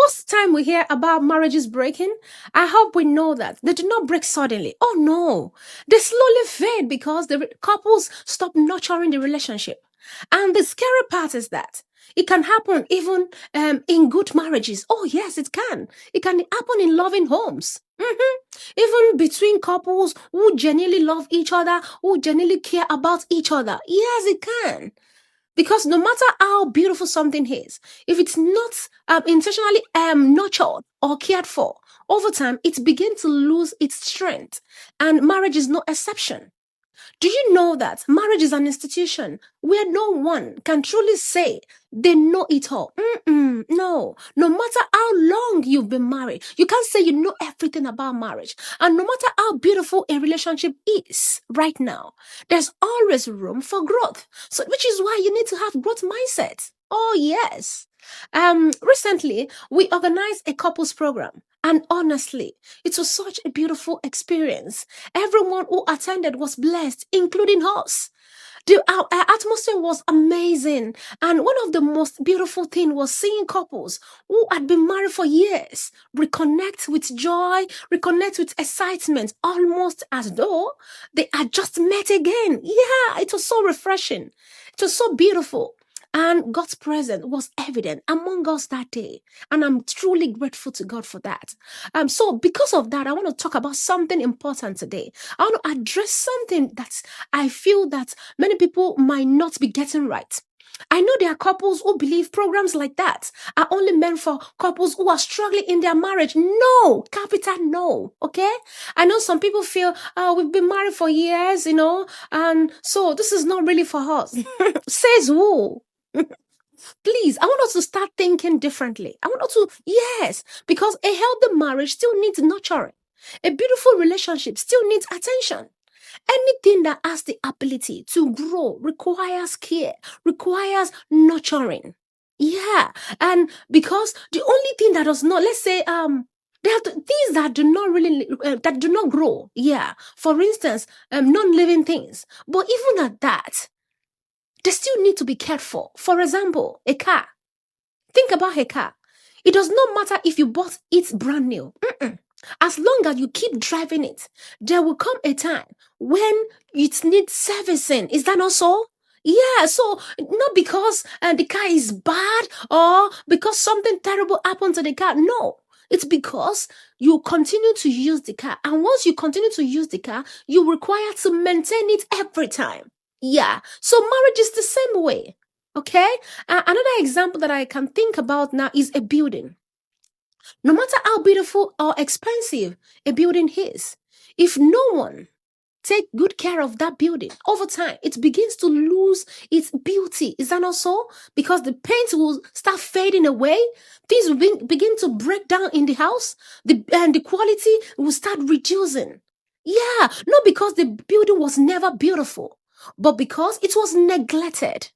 most time we hear about marriages breaking, I hope we know that they do not break suddenly. Oh no, they slowly fade because the couples stop nurturing the relationship. And the scary part is that it can happen even in good marriages. Oh yes, it can. It can happen in loving homes. Even between couples who genuinely love each other, who genuinely care about each other. Yes, it can. Because no matter how beautiful something is, if it's not intentionally nurtured or cared for, over time it begins to lose its strength. And marriage is no exception. Do you know that marriage is an institution where no one can truly say they know it all? No. No matter how long you've been married, you can't say you know everything about marriage. And no matter how beautiful a relationship is right now, there's always room for growth. So, which is why you need to have growth mindset. Oh, yes. Recently, we organized a couples program. And honestly, it was such a beautiful experience. Everyone who attended was blessed, including us. Our atmosphere was amazing. And one of the most beautiful things was seeing couples who had been married for years reconnect with joy, reconnect with excitement, almost as though they had just met again. Yeah, it was so refreshing. It was so beautiful. And God's presence was evident among us that day. And I'm truly grateful to God for that. So because of that, I want to talk about something important today. I want to address something that I feel that many people might not be getting right. I know there are couples who believe programs like that are only meant for couples who are struggling in their marriage. No, capital no. Okay. I know some people feel, we've been married for years, and so this is not really for us. Says who? Please, I want us to start thinking differently. I want us to, yes, because a healthy marriage still needs nurturing. A beautiful relationship still needs attention. Anything that has the ability to grow requires care, requires nurturing. Yeah, and because the only thing that does not, let's say, there are things that do not really that do not grow. Yeah, for instance, non-living things. But even at that, they still need to be cared for. For example, a car. Think about a car. It does not matter if you bought it brand new. As long as you keep driving it, there will come a time when it needs servicing. Is that not so? Yeah, so not because the car is bad or because something terrible happened to the car. No, it's because you continue to use the car. And once you continue to use the car, you require to maintain it every time. Yeah, so marriage is the same way. Okay? Another example that I can think about now is a building. No matter how beautiful or expensive a building is, if no one take good care of that building over time, it begins to lose its beauty. Is that not so? Because the paint will start fading away, things will begin to break down in the house, and the quality will start reducing. Yeah, not because the building was never beautiful, but because it was neglected.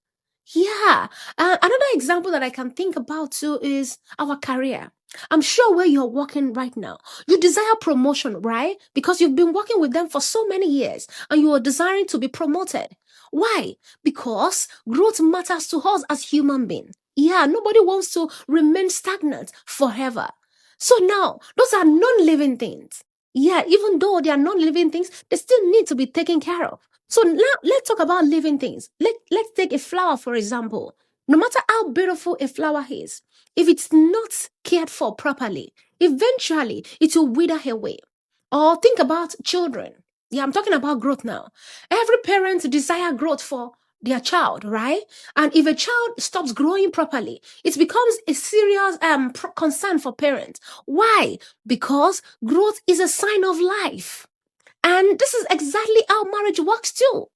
Yeah. Another example that I can think about too is our career. I'm sure where you're working right now, you desire promotion, right? Because you've been working with them for so many years and you are desiring to be promoted. Why? Because growth matters to us as human beings. Yeah, nobody wants to remain stagnant forever. So now, those are non-living things. Yeah, even though they are non-living things, they still need to be taken care of. So now let's talk about living things. Let's take a flower, for example. No matter how beautiful a flower is, if it's not cared for properly, eventually it will wither away. Or think about children. Yeah, I'm talking about growth now. Every parent desire growth for their child, right? And if a child stops growing properly, it becomes a serious concern for parents. Why? Because growth is a sign of life. And this is exactly how marriage works too.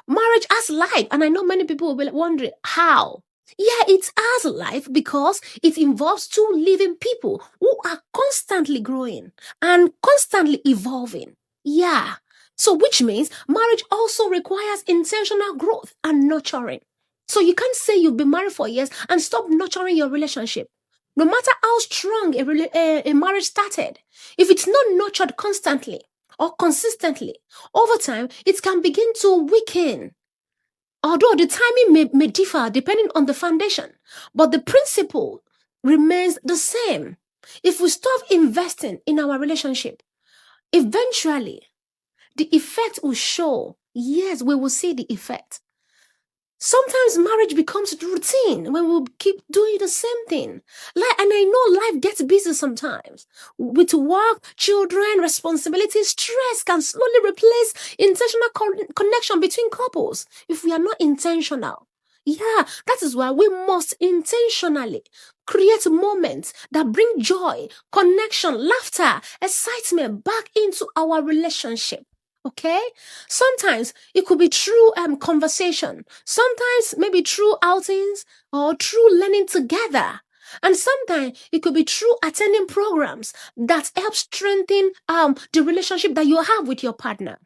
Marriage has life, and I know many people will be wondering how. Yeah, it has life because it involves two living people who are constantly growing and constantly evolving. Yeah. So, which means marriage also requires intentional growth and nurturing. So, you can't say you've been married for years and stop nurturing your relationship. No matter how strong a marriage started, if it's not nurtured constantly or consistently, over time, it can begin to weaken. Although the timing may differ depending on the foundation, but the principle remains the same. If we stop investing in our relationship, eventually the effect will show. Yes, we will see the effect. Sometimes marriage becomes routine when we keep doing the same thing. And I know life gets busy sometimes. With work, children, responsibilities, stress can slowly replace intentional connection between couples if we are not intentional. Yeah, that is why we must intentionally create moments that bring joy, connection, laughter, excitement back into our relationship. Okay? Sometimes it could be through conversation, sometimes maybe through outings or through learning together. And sometimes it could be through attending programs that help strengthen the relationship that you have with your partner.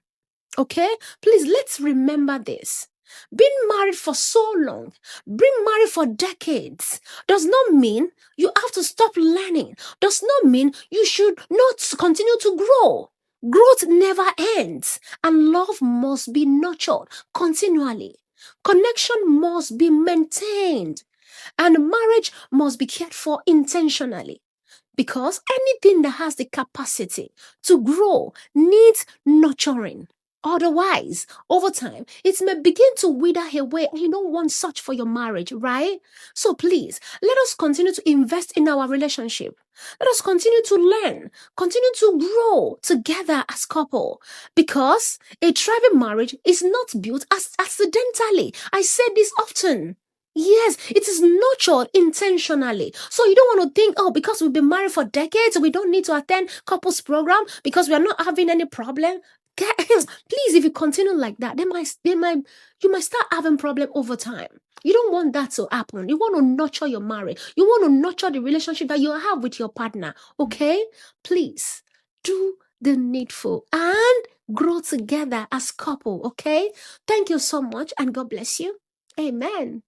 Okay? Please, let's remember this. Being married for so long, being married for decades, does not mean you have to stop learning, does not mean you should not continue to grow. Growth never ends, and love must be nurtured continually. Connection must be maintained, and marriage must be cared for intentionally. Because anything that has the capacity to grow needs nurturing. Otherwise, over time, it may begin to wither away, and you don't want such for your marriage, right? So please, let us continue to invest in our relationship. Let us continue to learn, continue to grow together as couple. Because a thriving marriage is not built accidentally. I say this often. Yes, it is nurtured intentionally. So you don't want to think, oh, because we've been married for decades, we don't need to attend couples program because we are not having any problem. Please, if you continue like that, you might start having problem over time. You don't want that to happen. You want to nurture your marriage. You want to nurture the relationship that you have with your partner. Okay? Please do the needful and grow together as couple. Okay? Thank you so much, and God bless you. Amen.